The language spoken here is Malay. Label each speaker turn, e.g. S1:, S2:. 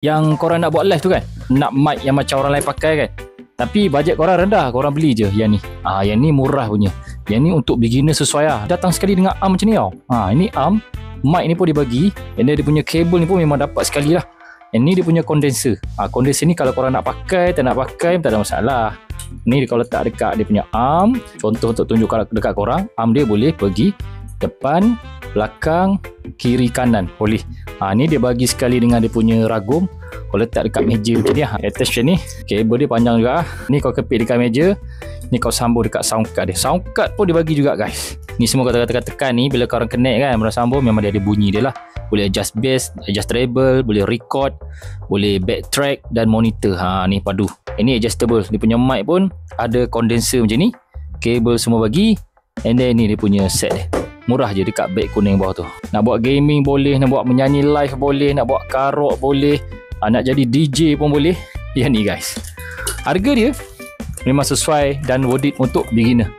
S1: Yang korang nak buat live tu kan, nak mic yang macam orang lain pakai kan, tapi bajet korang rendah, korang beli je yang ni. Yang ni murah punya. Yang ni untuk beginner sesuai lah. Datang sekali dengan arm macam ni tau. Ini arm, mic ni pun dia bagi, and dia punya kabel ni pun memang dapat sekali lah. Yang ni dia punya condenser. Condenser ni kalau korang nak pakai, tak nak pakai, tak ada masalah. Ni kalau letak dekat dia punya arm, contoh untuk tunjuk dekat korang, arm dia boleh pergi depan, belakang, kiri, kanan, boleh. Ni dia bagi sekali dengan dia punya ragum. Kau letak dekat meja macam ni, attach macam ni, kabel dia panjang juga. Ni kau kepit dekat meja, ni kau sambung dekat sound card dia. Sound card pun dia bagi juga guys. Ni semua kau tekan-tekan ni, bila korang connect kan, bila sambung memang dia ada bunyi dia lah. Boleh adjust bass, adjust treble, boleh record, boleh backtrack dan monitor. Ni padu. Ini adjustable. Dia punya mic pun ada condenser macam ni, kabel semua bagi, and then ni dia punya set dia. Murah je dekat beg kuning bawah tu. Nak buat gaming boleh, nak buat menyanyi live boleh, nak buat karaoke boleh, nak jadi DJ pun boleh. Yang ni guys, harga dia memang sesuai dan worth it untuk beginner.